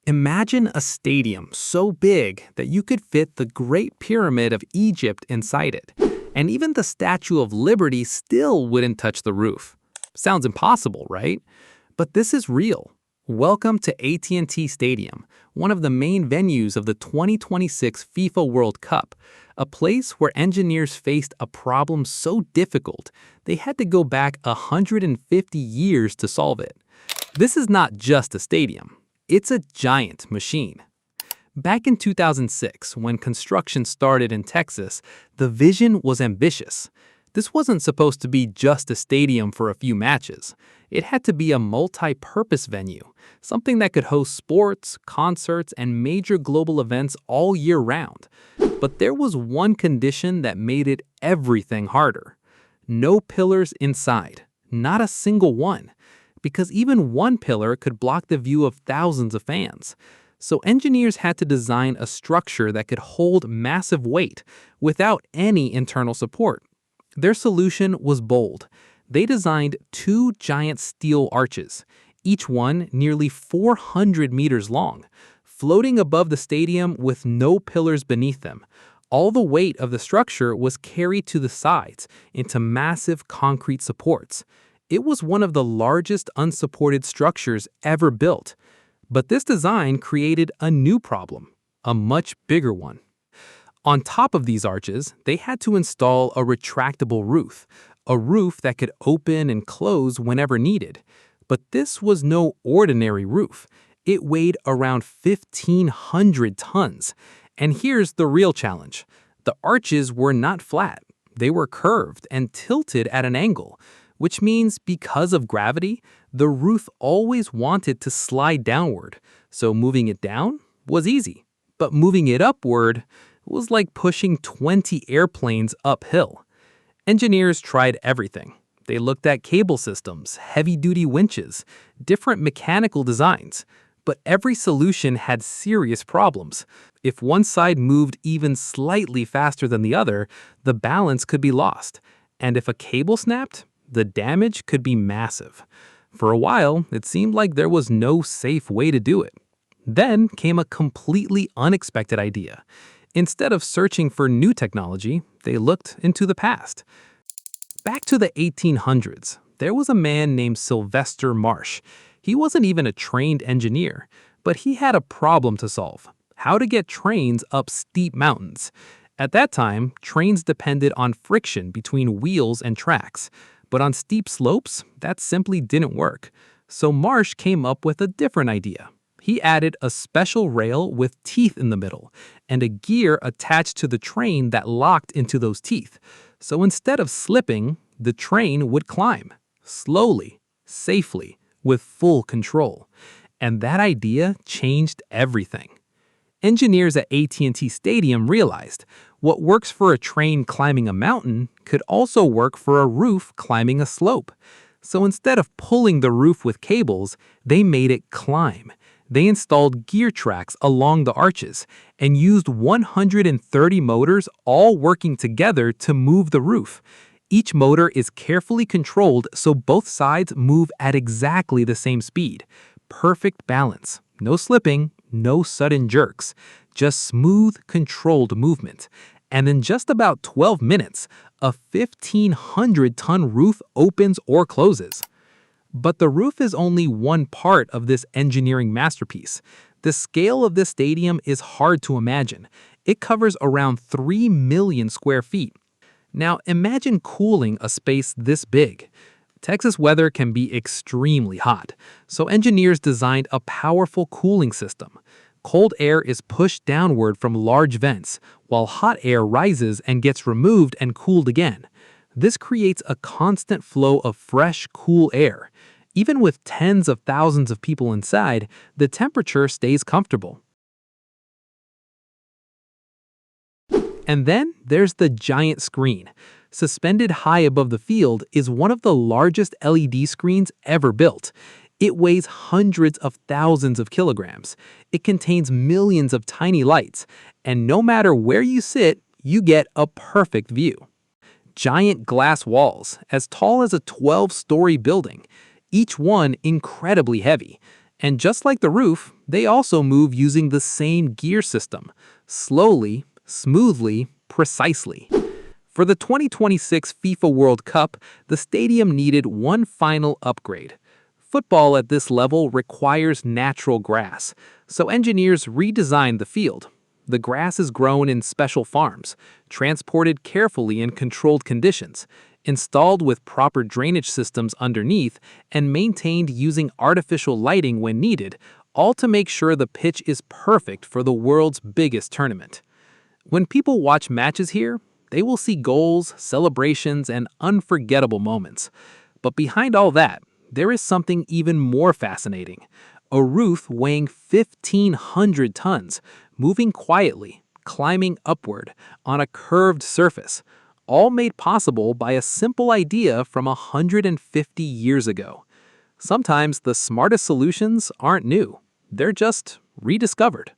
Imagine a stadium so big that you could fit the Great Pyramid of Egypt inside it, and even the Statue of Liberty still wouldn't touch the roof. Sounds impossible, right? But this is real. Welcome to AT&T Stadium, one of the main venues of the 2026 FIFA World Cup, a place where engineers faced a problem so difficult they had to go back 150 years to solve it. This is not just a stadium. It's a giant machine. Back in 2006, when construction started in Texas, the vision was ambitious. This wasn't supposed to be just a stadium for a few matches. It had to be a multi-purpose venue, something that could host sports, concerts, and major global events all year round. But there was one condition that made it everything harder. No pillars inside, not a single one, because even one pillar could block the view of thousands of fans. So engineers had to design a structure that could hold massive weight without any internal support. Their solution was bold. They designed two giant steel arches, each one nearly 400 meters long, floating above the stadium with no pillars beneath them. All the weight of the structure was carried to the sides into massive concrete supports. It was one of the largest unsupported structures ever built. But this design created a new problem, a much bigger one. On top of these arches, they had to install a retractable roof, a roof that could open and close whenever needed. But this was no ordinary roof. It weighed around 1,500 tons. And here's the real challenge. The arches were not flat. They were curved and tilted at an angle, which means because of gravity, the roof always wanted to slide downward. So moving it down was easy. But moving it upward was like pushing 20 airplanes uphill. Engineers tried everything. They looked at cable systems, heavy-duty winches, different mechanical designs. But every solution had serious problems. If one side moved even slightly faster than the other, the balance could be lost. And if a cable snapped, the damage could be massive. For a while, it seemed like there was no safe way to do it. Then came a completely unexpected idea. Instead of searching for new technology, they looked into the past. Back to the 1800s, there was a man named Sylvester Marsh. He wasn't even a trained engineer, but he had a problem to solve: how to get trains up steep mountains. At that time, trains depended on friction between wheels and tracks. But on steep slopes, that simply didn't work. So Marsh came up with a different idea. He added a special rail with teeth in the middle and a gear attached to the train that locked into those teeth. So instead of slipping, the train would climb, slowly, safely, with full control. And that idea changed everything. Engineers at AT&T Stadium realized what works for a train climbing a mountain could also work for a roof climbing a slope. So instead of pulling the roof with cables, they made it climb. They installed gear tracks along the arches and used 130 motors all working together to move the roof. Each motor is carefully controlled so both sides move at exactly the same speed. Perfect balance. No slipping, no sudden jerks, just smooth, controlled movement. And in just about 12 minutes, a 1,500-ton roof opens or closes. But the roof is only one part of this engineering masterpiece. The scale of this stadium is hard to imagine. It covers around 3 million square feet. Now imagine cooling a space this big. Texas weather can be extremely hot, so engineers designed a powerful cooling system. Cold air is pushed downward from large vents, while hot air rises and gets removed and cooled again. This creates a constant flow of fresh, cool air. Even with tens of thousands of people inside, the temperature stays comfortable. And then there's the giant screen. Suspended high above the field is one of the largest LED screens ever built. It weighs hundreds of thousands of kilograms. It contains millions of tiny lights, and no matter where you sit, you get a perfect view. Giant glass walls, as tall as a 12-story building, each one incredibly heavy. And just like the roof, they also move using the same gear system, slowly, smoothly, precisely. For the 2026 FIFA World Cup, the stadium needed one final upgrade. Football at this level requires natural grass, so engineers redesigned the field. The grass is grown in special farms, transported carefully in controlled conditions, installed with proper drainage systems underneath, and maintained using artificial lighting when needed, all to make sure the pitch is perfect for the world's biggest tournament. When people watch matches here, they will see goals, celebrations, and unforgettable moments. But behind all that, there is something even more fascinating. A roof weighing 1,500 tons, moving quietly, climbing upward on a curved surface, all made possible by a simple idea from 150 years ago. Sometimes the smartest solutions aren't new, they're just rediscovered.